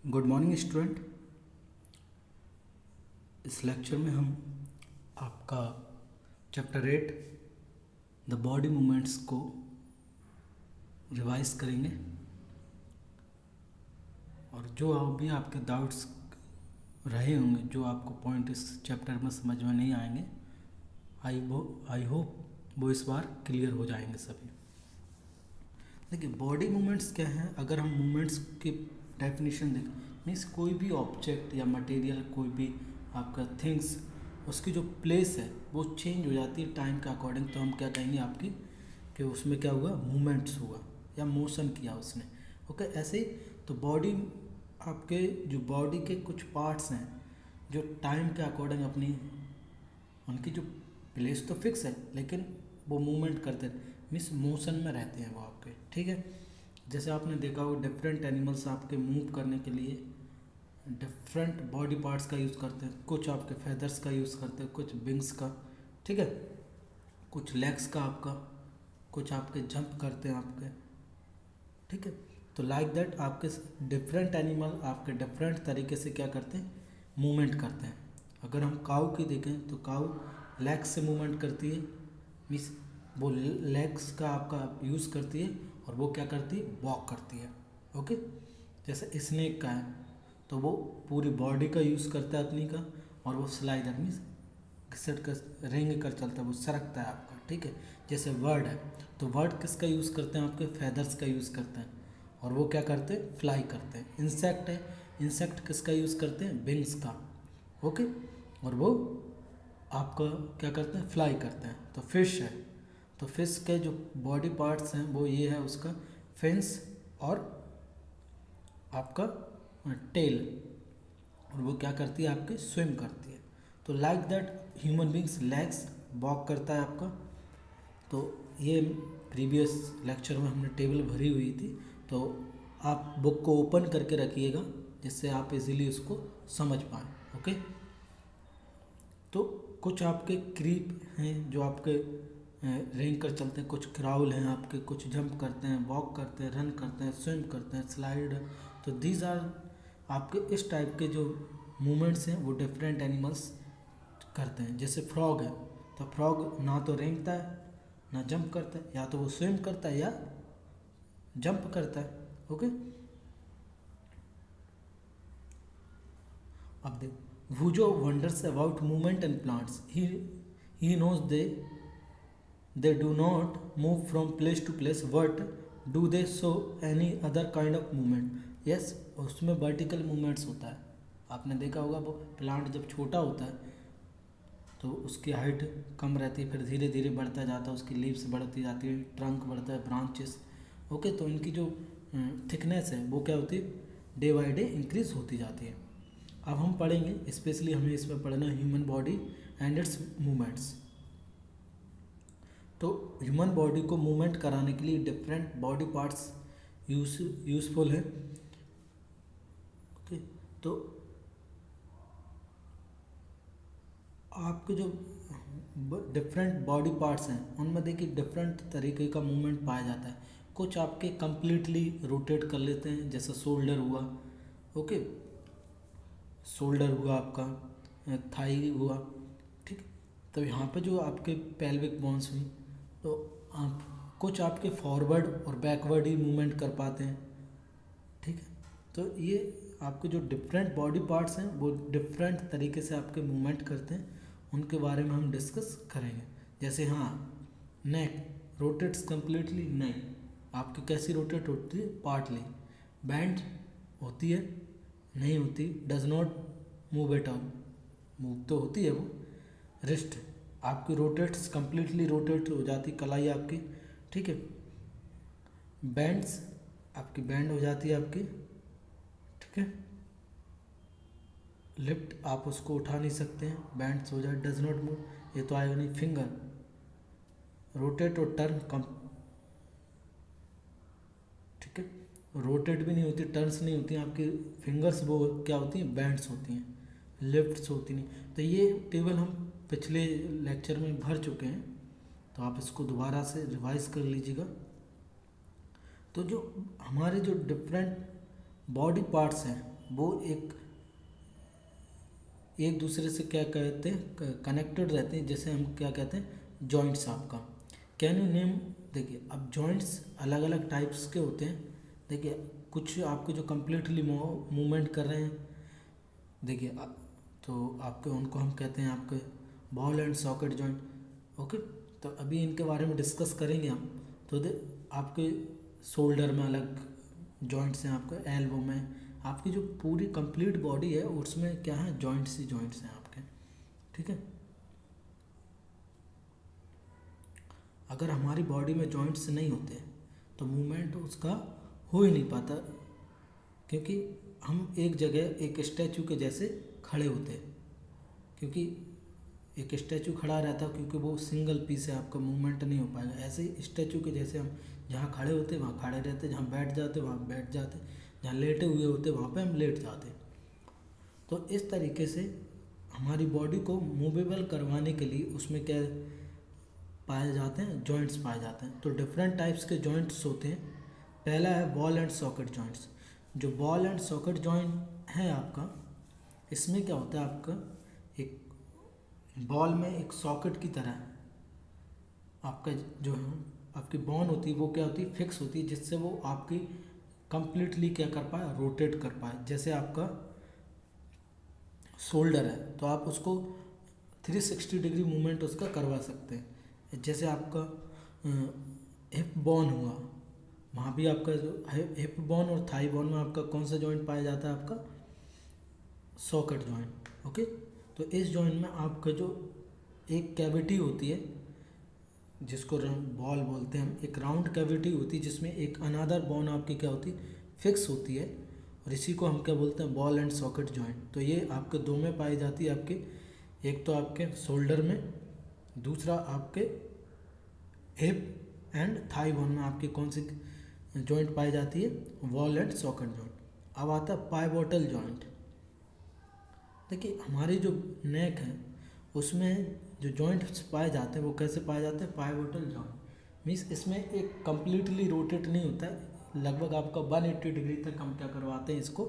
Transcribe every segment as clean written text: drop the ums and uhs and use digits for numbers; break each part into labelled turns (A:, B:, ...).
A: Good morning student. इस lecture में हम आपका चैप्टर 8 द बॉडी मूवमेंट्स को रिवाइज करेंगे और जो अभी आपके डाउट्स रहे होंगे, जो आपको पॉइंट इस चैप्टर में समझ में नहीं आएंगे, आई होप वो इस बार क्लियर हो जाएंगे सभी। देखिए, बॉडी मूवमेंट्स क्या हैं। अगर हम मूवमेंट्स की डेफिनेशन देखें, मीन्स कोई भी ऑब्जेक्ट या मटेरियल, कोई भी आपका थिंग्स, उसकी जो प्लेस है वो चेंज हो जाती है टाइम के अकॉर्डिंग, तो हम क्या कहेंगे आपकी कि उसमें क्या हुआ, मूवमेंट्स हुआ या मोशन किया उसने। ओके, ऐसे ही तो बॉडी, आपके जो बॉडी के कुछ पार्ट्स हैं जो टाइम के अकॉर्डिंग अपनी, उनकी जो प्लेस तो फिक्स है लेकिन वो मूवमेंट करते हैं, मीन्स मोशन में रहते हैं वो आपके। ठीक है, जैसे आपने देखा हो डिफरेंट एनिमल्स आपके मूव करने के लिए डिफरेंट बॉडी पार्ट्स का यूज़ करते हैं। कुछ आपके फेदर्स का यूज़ करते हैं, कुछ विंग्स का, ठीक है, कुछ लेग्स का आपका, कुछ आपके जंप करते हैं आपके। ठीक है, तो लाइक दैट आपके डिफरेंट एनिमल आपके डिफरेंट तरीके से क्या करते हैं, मूवमेंट करते हैं। अगर हम काऊ की देखें तो काऊ लेग्स से मूवमेंट करती है, मीन्स वो लेग्स का आपका यूज़ करती है और वो क्या करती है, वॉक करती है। ओके, जैसे स्नेक का है तो वो पूरी बॉडी का यूज़ करता है अपनी का, और वो स्लाइडर मीन्स घिसट कर रेंग कर चलता है, वो सरकता है आपका। ठीक है, जैसे वर्ड है तो वर्ड किसका यूज़ करते हैं, आपके फेदर्स का यूज़ करते हैं और वो क्या करते हैं, फ्लाई करते हैं। इंसेक्ट है, इंसेक्ट किसका यूज़ करते हैं, विंग्स का। ओके, और वो आपका क्या करते हैं, फ्लाई करते हैं। तो फिश है तो फिश के जो बॉडी पार्ट्स हैं वो ये है उसका फिन्स और आपका टेल, और वो क्या करती है, आपके स्विम करती है। तो like that human beings legs walk करता है आपका। तो ये प्रीवियस लेक्चर में हमने टेबल भरी हुई थी, तो आप बुक को ओपन करके रखिएगा जिससे आप इजीली उसको समझ पाएँ। ओके, तो कुछ आपके क्रीप हैं जो आपके रेंग कर चलते हैं, कुछ क्राउल हैं आपके, कुछ जंप करते हैं, वॉक करते हैं, रन करते हैं, स्विम करते हैं, स्लाइड। तो दीज आर आपके इस टाइप के जो मूवमेंट्स हैं वो डिफरेंट एनिमल्स करते हैं। जैसे फ्रॉग है तो फ्रॉग ना तो रेंगता है ना जंप करता है, या तो वो स्विम करता है या जंप करता है। ओके, अब देख, Vujo wonders about movement and plants. He knows they do not move from place to place, but do they show any other kind of movement? Yes, उसमें वर्टिकल मूवमेंट्स होता है। आपने देखा होगा वो प्लांट जब छोटा होता है तो उसकी हाइट कम रहती है, फिर धीरे धीरे बढ़ता जाता है, उसकी लीव्स बढ़ती जाती है, ट्रंक बढ़ता है, ब्रांचेस। ओके, तो इनकी जो थिकनेस है वो क्या होती है, डे बाई डे इंक्रीज होती जाती है। अब हम पढ़ेंगे, स्पेशली हमें इसमें पढ़ना है human body and it's movements. तो ह्यूमन बॉडी को मूवमेंट कराने के लिए डिफरेंट बॉडी पार्ट्स यूज़फुल है। ओके, तो आपके जो डिफरेंट बॉडी पार्ट्स हैं उनमें देखिए डिफरेंट तरीके का मूवमेंट पाया जाता है। कुछ आपके कंप्लीटली रोटेट कर लेते हैं, जैसे शोल्डर हुआ। ओके, शोल्डर हुआ आपका, थाई हुआ। ठीक, तो यहाँ पे जो आपके पेल्विक बोन्स हुई, तो आप कुछ आपके फॉरवर्ड और बैकवर्ड ही मूवमेंट कर पाते हैं। ठीक है, तो ये आपके जो डिफरेंट बॉडी पार्ट्स हैं वो डिफरेंट तरीके से आपके मूवमेंट करते हैं, उनके बारे में हम डिस्कस करेंगे। जैसे हाँ, नेक रोटेट्स कम्प्लीटली, नहीं आपकी कैसी रोटेट होती है, पार्टली। बैंड होती है, नहीं होती, does not move at all, move तो होती है वो। रिस्ट आपकी रोटेट्स कम्प्लीटली रोटेट हो जाती, कलाई आपकी। ठीक है, बैंड्स आपकी बैंड हो जाती है आपकी। ठीक है, लिफ्ट आप उसको उठा नहीं सकते हैं, बैंड्स हो जाए, डज नॉट मूव, ये तो आएगा नहीं। फिंगर रोटेट और टर्न कम, ठीक है, रोटेट भी नहीं होती, टर्न्स नहीं होती आपकी फिंगर्स, वो क्या होती हैं, बैंड्स होती हैं, लिफ्ट्स होती नहीं। तो ये टेबल हम पिछले लेक्चर में भर चुके हैं, तो आप इसको दोबारा से रिवाइज कर लीजिएगा। तो जो हमारे जो डिफरेंट बॉडी पार्ट्स हैं वो एक दूसरे से क्या कहते हैं, कनेक्टेड रहते हैं, जैसे हम क्या कहते हैं जॉइंट्स आपका। कैन यू नेम, देखिए अब जॉइंट्स अलग अलग टाइप्स के होते हैं। देखिए कुछ आपके जो कम्प्लीटली मूवमेंट कर रहे हैं, देखिए तो आपके उनको हम कहते हैं आपके ball and socket joint. Okay, तो अभी इनके बारे में डिस्कस करेंगे हम। तो आपके शोल्डर में अलग जॉइंट्स हैं, आपके एल्बो में, आपकी जो पूरी कंप्लीट बॉडी है उसमें क्या है, जॉइंट्स ही जॉइंट्स हैं आपके। ठीक है, अगर हमारी बॉडी में जॉइंट्स नहीं होते तो मूवमेंट उसका हो ही नहीं पाता, क्योंकि हम एक जगह एक स्टैचू के जैसे खड़े होते हैं। क्योंकि एक स्टैचू खड़ा रहता है क्योंकि वो सिंगल पीस है, आपका मूवमेंट नहीं हो पाएगा। ऐसे ही स्टैचू के जैसे हम जहाँ खड़े होते वहाँ खड़े रहते, जहाँ बैठ जाते वहाँ बैठ जाते, जहाँ लेटे हुए होते वहाँ पे हम लेट जाते। तो इस तरीके से हमारी बॉडी को मूवेबल करवाने के लिए उसमें क्या पाए जाते हैं, जॉइंट्स पाए जाते हैं। तो डिफरेंट टाइप्स के जॉइंट्स होते हैं। पहला है बॉल एंड सॉकेट जॉइंट्स। जो बॉल एंड सॉकेट जॉइंट है आपका, इसमें क्या होता है, आपका एक बॉल में एक सॉकेट की तरह आपका जो है आपकी बोन होती है, वो क्या होती है, फिक्स होती है, जिससे वो आपकी कंप्लीटली क्या कर पाए, रोटेट कर पाए। जैसे आपका शोल्डर है तो आप उसको 360 डिग्री मूवमेंट उसका करवा सकते हैं। जैसे आपका हिप बोन हुआ, वहाँ भी आपका जो हिप बोन और थाई बोन में आपका कौन सा जॉइंट पाया जाता है, आपका सॉकेट जॉइंट। ओके, तो इस जॉइंट में आपका जो एक कैविटी होती है जिसको बॉल बोलते हैं हम, एक राउंड कैविटी होती है जिसमें एक अनदर बोन आपकी क्या होती है, फिक्स होती है, और इसी को हम क्या बोलते हैं, बॉल एंड सॉकेट जॉइंट। तो ये आपके दो में पाई जाती है, आपके एक तो आपके शोल्डर में, दूसरा आपके हिप एंड थाई बोन में आपकी कौन सी जॉइंट पाई जाती है, बॉल एंड सॉकेट जॉइंट। अब आता है पाइवोटल जॉइंट। देखिए हमारी जो नेक है उसमें जो जॉइंट्स पाए जाते हैं वो कैसे पाए जाते हैं, पाइवोटल जॉइंट। मीन्स इसमें एक कम्प्लीटली रोटेट नहीं होता है, लगभग आपका 180 डिग्री तक हम क्या करवाते हैं, इसको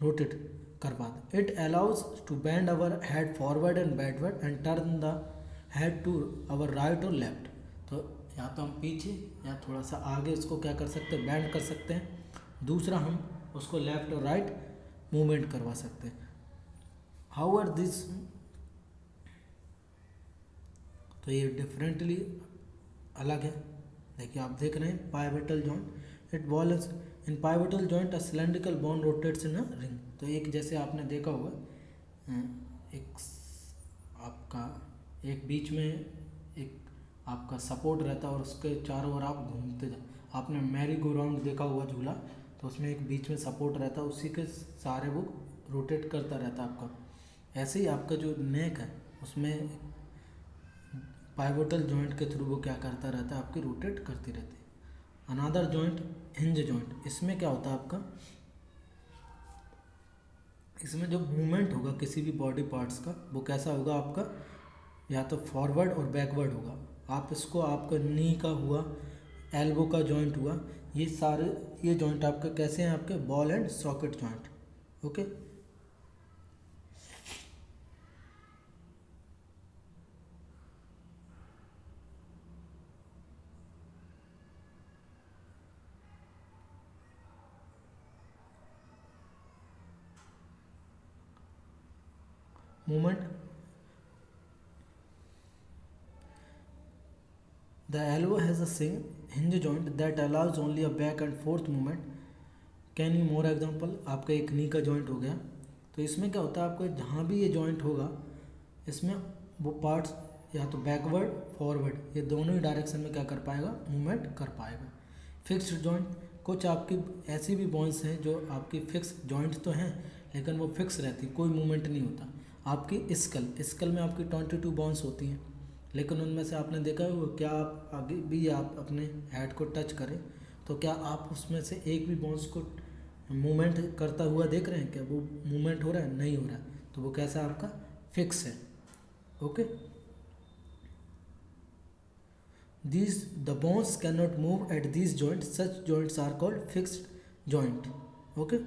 A: रोटेट करवाते हैं। It allows to bend our head forward and backward and turn the head to our right और लेफ्ट। तो या तो हम पीछे या थोड़ा सा आगे इसको क्या कर सकते हैं, बैंड कर सकते हैं। दूसरा हम उसको लेफ्ट और राइट मूवमेंट करवा सकते हैं। हाउएवर दिस, तो ये डिफरेंटली अलग है। देखिए आप देख रहे हैं pivotal joint, it balls in pivotal joint a cylindrical bone rotates in a ring. तो एक जैसे आपने देखा होगा एक आपका एक बीच में एक आपका सपोर्ट रहता है और उसके चारों ओर आप घूमते जाओ। आपने मैरी गो राउंड देखा हुआ झूला, तो उसमें एक बीच में सपोर्ट रहता है, उसी के सारे वो रोटेट करता रहता है आपका। ऐसे ही आपका जो नेक है उसमें पाइवोटल जॉइंट के थ्रू वो क्या करता रहता है, आपकी रोटेट करती रहती है। अनदर जॉइंट हिंज जॉइंट, इसमें क्या होता है आपका, इसमें जो मूवमेंट होगा किसी भी बॉडी पार्ट्स का वो कैसा होगा, आपका या तो फॉरवर्ड और बैकवर्ड होगा। आप इसको आपका नी का हुआ, एल्बो का जॉइंट हुआ, ये सारे ये जॉइंट आपके कैसे हैं, आपके ball and socket joint. Okay, movement, the elbow has a hinge joint that allows only a back and forth movement. Can you more example, आपका एक नी का जॉइंट हो गया, तो इसमें क्या होता है, आपका जहाँ भी ये जॉइंट होगा इसमें वो पार्ट्स या तो बैकवर्ड फॉरवर्ड ये दोनों ही डायरेक्शन में क्या कर पाएगा, मूवमेंट कर पाएगा। फिक्स्ड जॉइंट, कुछ आपकी ऐसी भी बोन्स हैं जो आपकी फिक्स जॉइंट तो हैं लेकिन वो फिक्स रहती, कोई मूवमेंट नहीं होता। आपकी स्कल में आपकी 22 बोन्स होती हैं, लेकिन उनमें से आपने देखा है क्या आप आगे भी आप अपने हेड को टच करें तो क्या आप उसमें से एक भी बोन्स को मूवमेंट करता हुआ देख रहे हैं, क्या वो मूवमेंट हो रहा है, नहीं हो रहा है, तो वो कैसा आपका फिक्स है। Okay, these the bones cannot move at these joints, such joints are called fixed joint. Okay,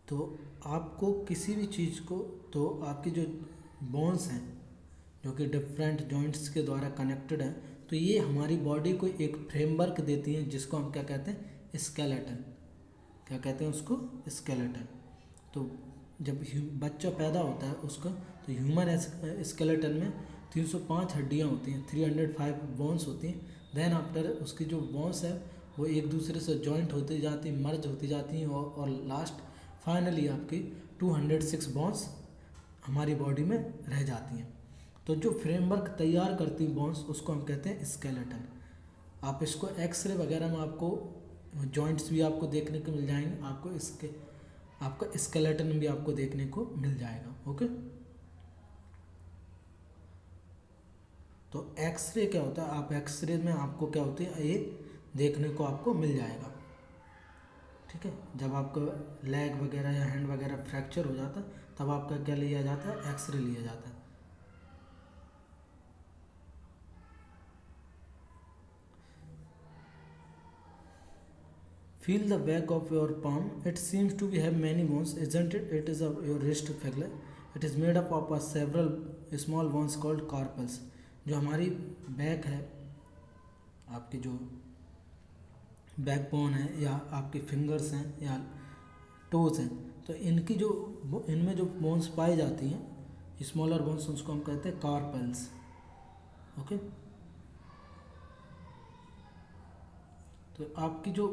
A: तो आपको किसी भी चीज़ को, तो आपकी जो बोन्स हैं जो कि डिफरेंट जॉइंट्स के द्वारा कनेक्टेड हैं, तो ये हमारी बॉडी को एक फ्रेमवर्क देती हैं जिसको हम क्या कहते हैं, स्केलेटन। क्या कहते हैं उसको, स्केलेटन। तो जब बच्चा पैदा होता है उसका, तो ह्यूमन स्केलेटन में 305 हड्डियाँ होती हैं, 305 बोन्स होती हैं। देन आफ्टर उसकी जो बोन्स है वो एक दूसरे से जॉइंट होती जाती, मर्ज होती जाती हैं, और लास्ट फाइनली आपकी 206 बोन्स हमारी बॉडी में रह जाती हैं। तो जो फ्रेमवर्क तैयार करती बोन्स उसको हम कहते हैं स्केलेटन। आप इसको एक्सरे वगैरह में आपको जॉइंट्स भी आपको देखने को मिल जाएंगे, आपका स्केलेटन भी आपको देखने को मिल जाएगा। ओके, तो एक्सरे क्या होता है, आप एक्सरे में आपको क्या होती है, ये देखने को आपको मिल जाएगा। ठीक है, जब आपका लेग वगैरह या हैंड वगैरह फ्रैक्चर हो जाता है तब आपका क्या लिया जाता है, एक्सरे लिया जाता है। Feel the back of your palm. It seems to have many bones, isn't it? It is your wrist finger. It is made up of several small bones called carpals. जो हमारी बैक है, आपकी जो backbone है या आपके fingers हैं या टोज हैं, तो इनमें जो बोन्स पाई जाती हैं, स्मॉलर बोन्स, उसको हम कहते हैं कार्पल्स। ओके, तो आपकी जो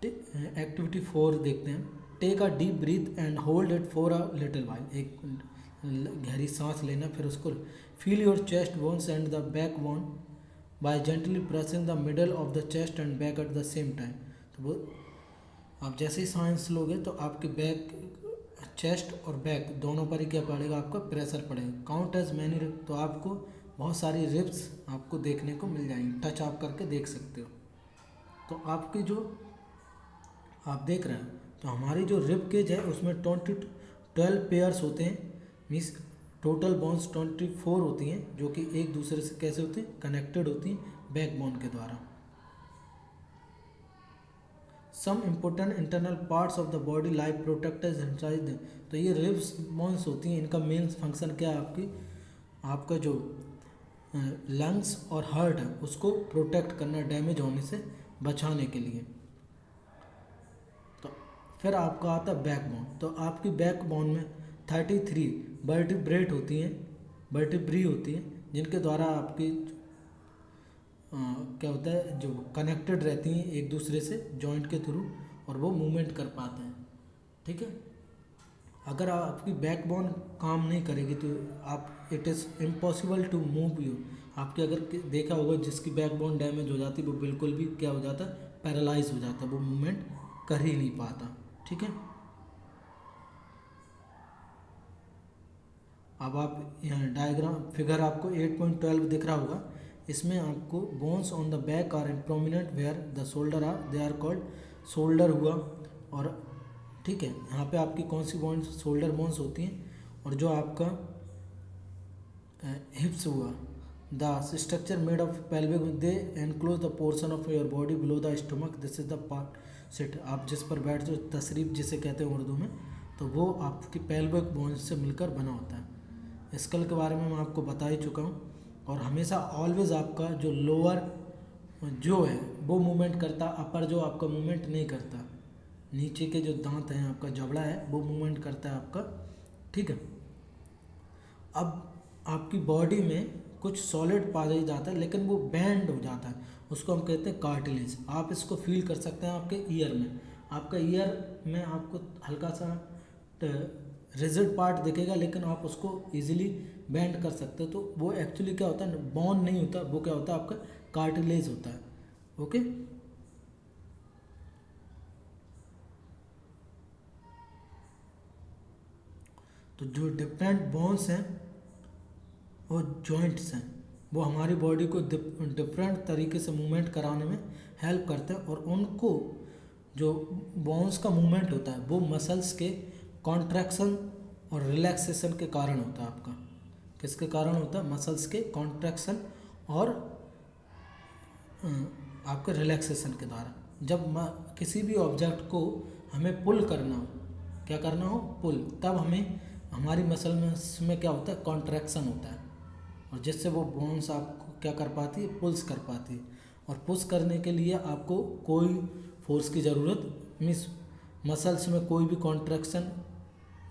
A: एक्टिविटी 4 देखते हैं। Take a deep breath and hold it for a little while. एक गहरी सांस लेना, फिर उसको feel your chest bones and the back bone by gently pressing the middle of the chest and back at the same time. तो वो आप जैसे ही सांस लोगे तो आपके बैक, चेस्ट और बैक दोनों पर ही क्या पड़ेगा, आपका प्रेशर पड़ेगा। काउंट एज मैनी रिप, तो आपको बहुत सारी रिप्स आपको देखने को मिल जाएंगी, टच आप करके देख सकते हो। तो आपकी जो आप देख रहे हैं, तो हमारी जो रिब केज है उसमें 12 पेयर्स होते हैं, मीन्स टोटल बोन्स 24 होती हैं, जो कि एक दूसरे से कैसे होती हैं, कनेक्टेड होती हैं बैकबोन के द्वारा। Some important internal parts of the body like protectors inside. तो ये रिब्स बोन्स होती हैं, इनका मेन फंक्शन क्या है, आपका जो लंग्स और हार्ट है उसको प्रोटेक्ट करना, डैमेज होने से बचाने के लिए। तो फिर आपका आता है बैकबोन। तो आपकी बैकबोन में 33 वर्टिब्रेट होती हैं, जिनके द्वारा आपकी क्या होता है, जो कनेक्टेड रहती हैं एक दूसरे से जॉइंट के थ्रू, और वो मूवमेंट कर पाते हैं। ठीक है, अगर आपकी बैकबोन काम नहीं करेगी तो it is impossible to move you. आपके अगर देखा होगा जिसकी बैकबोन डैमेज हो जाती है वो बिल्कुल भी क्या हो जाता है, पैरालाइज हो जाता है, वो मूवमेंट कर ही नहीं पाता। ठीक है, अब आप यहाँ डायग्राम फिगर आपको 8.12 दिख रहा होगा। इसमें आपको bones on the back are prominent where the shoulder are, they are called, shoulder हुआ। और ठीक है, यहाँ पे आपकी कौन सी बोन्स, शोल्डर बोन्स होती हैं। और जो आपका हिप्स हुआ, the structure made of pelvic, they enclose the portion of your body below the stomach, this is the part sit. आप जिस पर बैठते हो, तशरीफ जिसे कहते हैं उर्दू में, तो वो आपकी पेल्विक बोन्स से मिलकर बना होता है। स्कल के बारे में मैं आपको बता ही चुका हूँ। और हमेशा ऑलवेज आपका जो लोअर जो है वो मूवमेंट करता, अपर जो आपका मूवमेंट नहीं करता। नीचे के जो दांत हैं, आपका जबड़ा है, वो मूवमेंट करता है आपका। ठीक है, अब आपकी बॉडी में कुछ सॉलिड पाया जाता है लेकिन वो बैंड हो जाता है, उसको हम कहते हैं कार्टिलेज। आप इसको फील कर सकते हैं आपके ईयर में। आपका ईयर में आपको हल्का सा रिजिड पार्ट दिखेगा, लेकिन आप उसको इजीली बेंड कर सकते हो। तो वो एक्चुअली क्या होता है, बोन नहीं होता, वो क्या होता है, आपका कार्टिलेज होता है। ओके, तो जो डिफरेंट बोन्स हैं और जॉइंट्स हैं, वो हमारी बॉडी को डिफरेंट तरीके से मूवमेंट कराने में हेल्प करते हैं। और उनको जो बोन्स का मूवमेंट होता है वो मसल्स के कॉन्ट्रैक्शन और रिलैक्सेशन के कारण होता है। आपका किसके कारण होता है, मसल्स के कॉन्ट्रैक्शन और आपके रिलैक्सेशन के द्वारा। जब किसी भी ऑब्जेक्ट को हमें पुल करना हो, क्या करना हो, पुल, तब हमें हमारी मसल में क्या होता है, कॉन्ट्रैक्शन होता है, और जिससे वो बोन्स आपको क्या कर पाती है, पुल्स कर पाती है। और पुश करने के लिए आपको कोई फोर्स की ज़रूरत, मीन्स मसल्स में कोई भी कॉन्ट्रैक्शन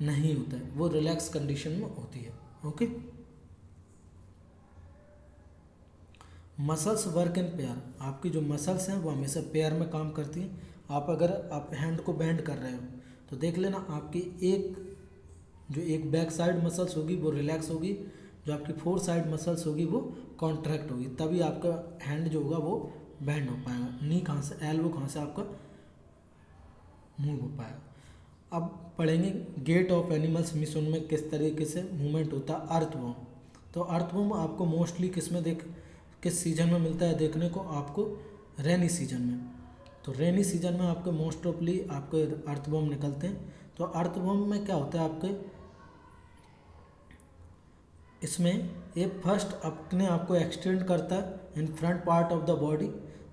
A: नहीं होता है, वो रिलैक्स कंडीशन में होती है। Okay, muscles work in pair, आपकी जो मसल्स हैं वो हमेशा पेयर में काम करती हैं। अगर आप हैंड को बेंड कर रहे हो तो देख लेना आपकी एक बैक साइड मसल्स होगी वो रिलैक्स होगी, जो आपकी फोर साइड मसल्स होगी वो कॉन्ट्रैक्ट होगी, तभी आपका हैंड जो होगा वो बेंड हो पाएगा, नी कहाँ से, एल्बो कहाँ से आपका मूव हो पाएगा। अब पढ़ेंगे गेट ऑफ एनिमल्स, मीन्स उनमें किस तरीके से मूवमेंट होता है। अर्थवॉर्म, तो अर्थवॉर्म आपको मोस्टली किस सीजन में मिलता है देखने को, आपको रेनी सीजन में। तो रेनी सीजन में आपके मोस्ट ऑफली आपके अर्थवॉर्म निकलते हैं। तो अर्थवॉर्म में क्या होता है, आपके इसमें ये फर्स्ट अपने आप को एक्सटेंड करता है in front part of the body,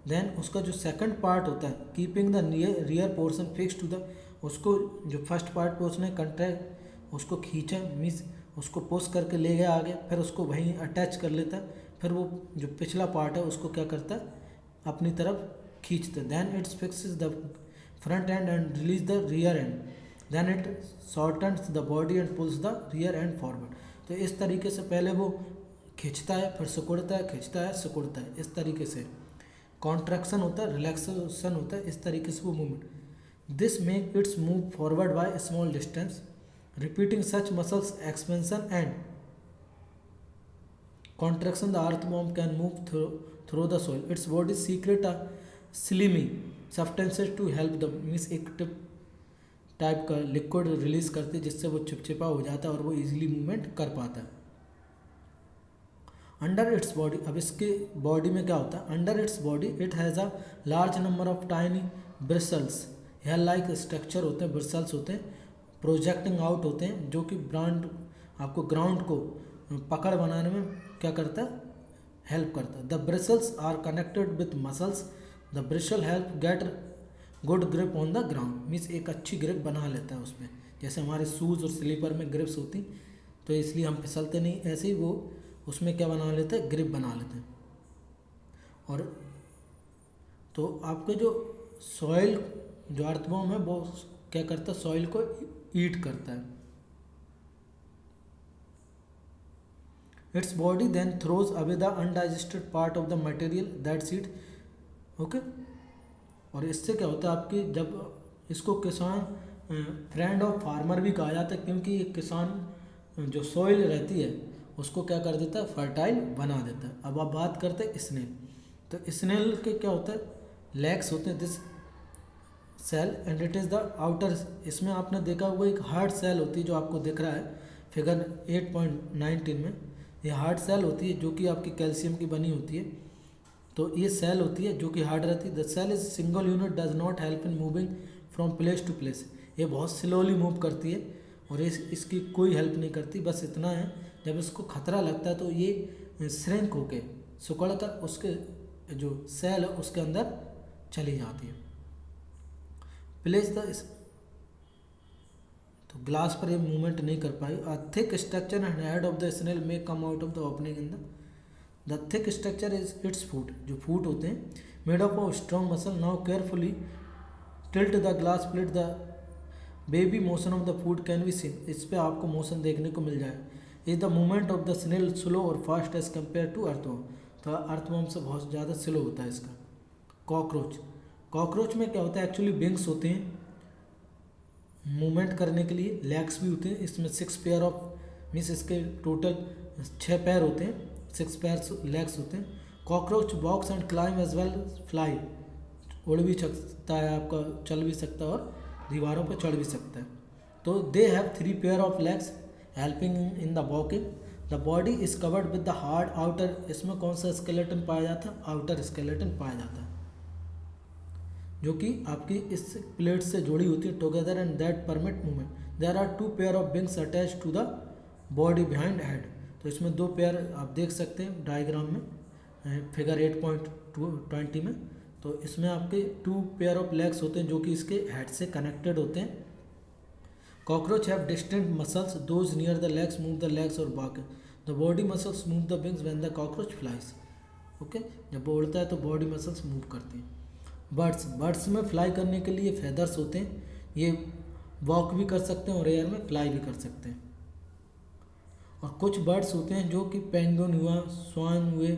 A: then उसका जो सेकंड पार्ट होता है keeping the rear portion fix to the, उसको जो फर्स्ट पार्ट पे उसने कंट्रैक्ट उसको खींचा, मीन्स उसको पुश करके ले गया आगे, फिर उसको वहीं अटैच कर लेता है, फिर वो जो पिछला पार्ट है उसको क्या करता है, अपनी तरफ खींचता है। Then it's fixes the front end and release the rear end, then it shortens the body and pulls the rear end forward. तो इस तरीके से पहले वो खींचता है, फिर सिकुड़ता है, खींचता है, सिकुड़ता है, इस तरीके से कॉन्ट्रैक्शन होता है, रिलैक्सेशन होता है, इस तरीके से वो movement. This make it's move forward by small distance, repeating such muscles expansion and contraction. The earthworm can move through the soil. Its body secrete a slimy substances to help the, means एक type का liquid release करते जिससे वो चिपचिपा हो जाता है और वो इजीली मूवमेंट कर पाता है। अंडर इट्स बॉडी, अब इसके बॉडी में क्या होता है, under its body it has a large number of tiny bristles, hair like structure होते हैं, ब्रिसल्स होते हैं, प्रोजेक्टिंग आउट होते हैं, जो कि आपको ग्राउंड को पकड़ बनाने में क्या करता है, हेल्प करता है। The bristles are connected with muscles, the bristle help get good grip on the ground, means एक अच्छी ग्रिप बना लेता है उसमें, जैसे हमारे शूज़ और स्लीपर में ग्रिप्स होती तो इसलिए हम फिसलते नहीं, ऐसे ही वो उसमें क्या बना लेते हैं, ग्रिप बना लेते हैं। और तो आपके जो सॉइल जो अर्थवॉर्म है वो क्या करता है, सॉइल को ईट करता है। Its body then throws away the undigested part of the material that's it. Okay, और इससे क्या होता है आपकी, जब इसको किसान फ्रेंड ऑफ फार्मर भी कहा जाता है, क्योंकि किसान जो सॉइल रहती है उसको क्या कर देता है, फर्टाइल बना देता है। अब आप बात करते हैं स्नेल, तो स्नेल के क्या होता है, लेग्स होते हैं, this shell and it is the outer, इसमें आपने देखा हुआ एक हार्ड सेल होती है जो आपको दिख रहा है फिगर 8.19 में, ये हार्ड सेल होती है जो कि आपकी कैल्शियम की बनी होती है। तो ये सेल होती है जो कि हार्ड रहती है। The shell is single unit does not help in moving from place to place, ये बहुत स्लोली मूव करती है और इसकी कोई हेल्प नहीं करती, बस इतना है जब इसको खतरा लगता है तो ये श्रिंक होके सिकुड़ कर उसके जो सेल है उसके अंदर चली जाती है। प्लेस द, तो ग्लास पर ये मूवमेंट नहीं कर पाई। A thick structure and head of the snail may come out of the opening in the thick structure is its foot, जो फूट होते हैं made of of strong muscle. Now carefully tilt the glass plate, the baby motion of the foot can be seen, इस पर आपको motion देखने को मिल जाए। Is the movement of the snail slow और fast as compare to earthworm, तो earthworm से बहुत ज़्यादा स्लो होता है इसका। कॉकरोच, कॉकरोच में क्या होता है, एक्चुअली विंग्स होते हैं मूवमेंट करने के लिए, लेग्स भी होते हैं, इसमें 6 पेयर ऑफ, मीन्स इसके टोटल 6 पैर होते हैं, 6 पैर लेग्स होते हैं। Cockroach walks and climb as well fly, उड़ भी सकता है आपका, चल भी सकता है और दीवारों पर चढ़ भी सकता है। तो they have 3 pair of legs helping in the walking. The body is covered with the hard outer, इसमें कौन सा स्केलेटन पाया जाता है, आउटर स्केलेटन पाया जाता है, जो कि आपकी इस प्लेट से जुड़ी होती है together and that permit movement. There are 2 pair of wings attach to the body behind head, तो इसमें 2 पेयर आप देख सकते हैं डायग्राम में फिगर 8.20 में। तो तो इसमें आपके 2 पेयर ऑफ लेग्स होते हैं जो कि इसके हेड से कनेक्टेड होते हैं। Cockroach have distinct muscles, those near the legs move the legs और बाक the body muscles move the wings when the cockroach flies. Okay, जब वो उड़ता है तो बॉडी मसल्स मूव करती हैं। बर्ड्स में फ्लाई करने के लिए फेदर्स होते हैं, ये वॉक भी कर सकते हैं और एयर में फ्लाई भी कर सकते हैं। और कुछ बर्ड्स होते हैं जो कि पेंगुइन हुआ, स्वान हुए,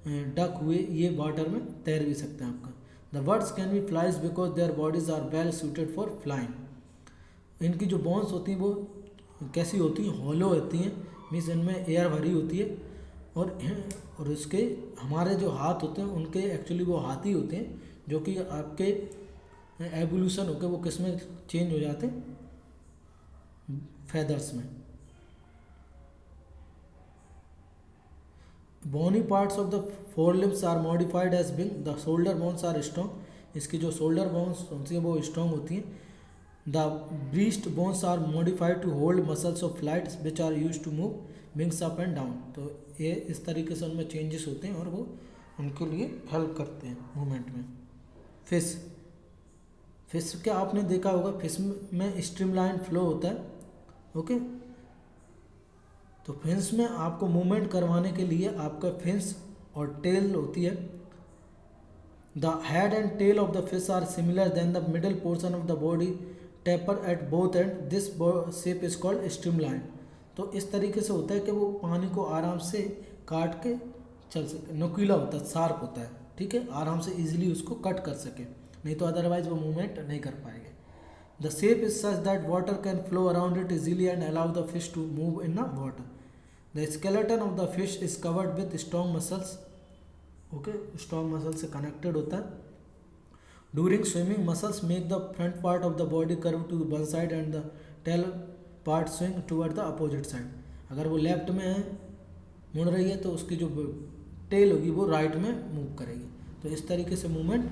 A: डक हुए, ये वाटर में तैर भी सकते हैं आपका। The birds can be flies because their bodies are well suited for flying. इनकी जो बोन्स होती हैं वो कैसी होती हैं, हॉलो होती हैं, मीन्स इनमें एयर भरी होती है। और इसके हमारे जो हाथ होते हैं उनके एक्चुअली वो हाथ ही होते हैं जो कि आपके एवोल्यूशन होकर वो किस में चेंज हो जाते हैं, फेदर्स में। Bony parts of the four limbs are modified as being the shoulder bones are strong. इसकी जो शोल्डर बोन्स होती हैं वो स्ट्रॉन्ग होती हैं। The breast bones are modified to hold muscles of flight which are use to move wings up and down. तो ये इस तरीके से उनमें चेंजेस होते हैं और वो उनके लिए हेल्प करते हैं मूवमेंट में। फिश क्या आपने देखा होगा, फिश में स्ट्रीमलाइन फ्लो होता है। ओके, तो फिन्स में आपको मूवमेंट करवाने के लिए आपका फिन्स और टेल होती है। The head and tail of the fish are similar then the middle portion of the body taper at both end, this shape is called streamline. तो इस तरीके से होता है कि वो पानी को आराम से काट के चल सके, नुकीला होता है, शार्प होता है, ठीक है, आराम से इजीली उसको कट कर सके, नहीं तो अदरवाइज वो मूवमेंट नहीं कर पाएंगे। The shape is such that water can flow around it easily and allow the fish to move in the water. The skeleton of the fish is covered with strong muscles. Okay, strong muscle से connected होता है। During swimming muscles make the front part of the body curve to one side and the tail part swing toward the opposite side. अगर वो left में है, मुड़ रही है, तो उसकी जो टेल होगी वो राइट में मूव करेगी। तो इस तरीके से मूवमेंट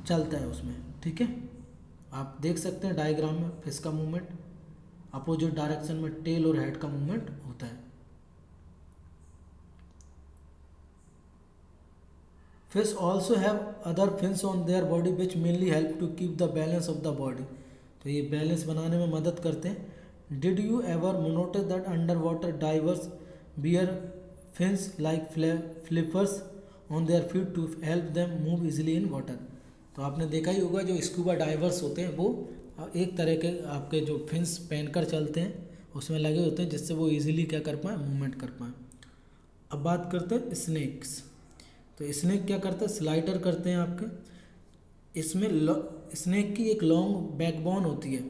A: चलता है उसमें, ठीक है। आप देख सकते हैं डायग्राम में फिश का मूवमेंट, अपोजिट डायरेक्शन में टेल और हेड का मूवमेंट होता है। Fish also have other fins on their body which mainly help to keep the balance of the body. तो ये बैलेंस बनाने में मदद करते हैं। Did you ever notice that under water divers wear fins like flippers on their feet to help them move easily in water. तो आपने देखा ही होगा जो स्कूबा डाइवर्स होते हैं वो एक तरह के आपके जो फिन्स पहनकर चलते हैं उसमें लगे होते हैं जिससे वो इजीली क्या कर पाएँ, मूवमेंट कर पाएँ। अब बात करते हैं स्नेक्स। तो स्नेक क्या करता है, स्लाइडर करते हैं आपके। इसमें स्नेक की एक लॉन्ग बैकबोन होती है।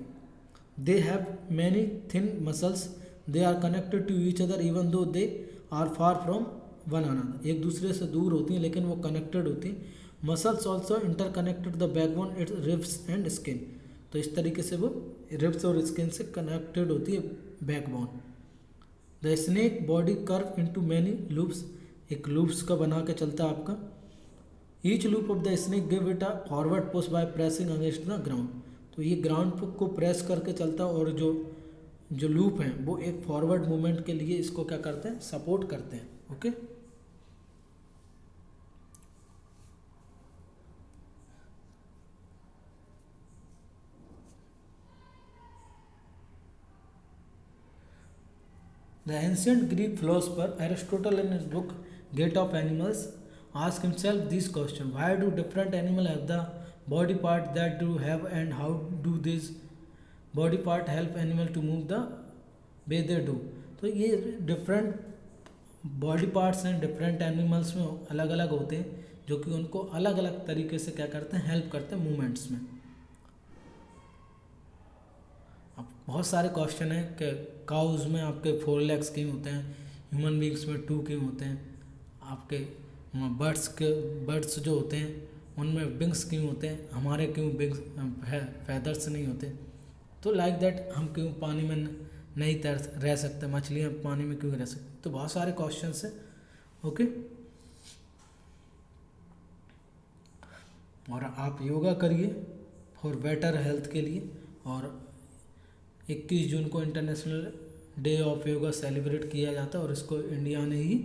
A: They have many thin muscles, they are connected to each other even though they are far from one another. एक दूसरे से दूर होती हैं लेकिन वो कनेक्टेड होती हैं। Muscles also interconnected the backbone it's ribs and skin. तो इस तरीके से वो रिब्स और स्किन से कनेक्टेड होती है backbone. The snake body curve into many loops, एक लूप्स का बना के चलता है आपका। Each loop of the snake give it a forward push by pressing against the ground. तो ये ग्राउंड को प्रेस करके चलता है और जो लूप हैं वो एक फॉरवर्ड मूवमेंट के लिए इसको क्या करते हैं, सपोर्ट करते हैं। Okay, the ancient Greek philosopher Aristotle in his book gait of animals ask himself this question: why do different animals have the body part that do have, and how do these body part help animal to move the way they do। तो ये different body parts हैं different animals में अलग अलग होते हैं जो कि उनको अलग अलग तरीके से क्या करते हैं, हेल्प करते हैं मूवमेंट्स में। अब बहुत सारे क्वेश्चन हैं कि काउज में आपके 4 लेग्स क्यों होते हैं, ह्यूमन बींग्स में 2 क्यों होते हैं, आपके बर्ड्स जो होते हैं उनमें विंग्स क्यों होते हैं, हमारे क्यों विंग्स फैदर्स नहीं होते। तो लाइक दैट हम क्यों पानी में नहीं तैर रह सकते, मछलियाँ पानी में क्यों रह सकती। तो बहुत सारे क्वेश्चंस हैं। ओके, और आप योगा करिए फॉर बेटर हेल्थ के लिए। और 21 जून को international day of yoga celebrate किया जाता है और इसको इंडिया ने ही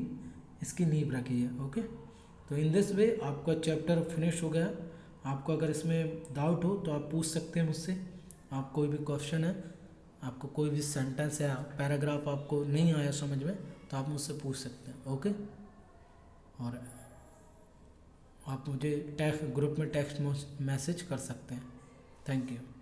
A: इसकी नींव रखी है। ओके, तो इन दिस वे आपका चैप्टर फिनिश हो गया आपको अगर इसमें डाउट हो तो आप पूछ सकते हैं मुझसे। आप कोई भी क्वेश्चन है, आपको कोई भी सेंटेंस या पैराग्राफ आपको नहीं आया समझ में, तो आप मुझसे पूछ सकते हैं। ओके, और आप मुझे ग्रुप में टेक्स्ट मैसेज कर सकते हैं। Thank you.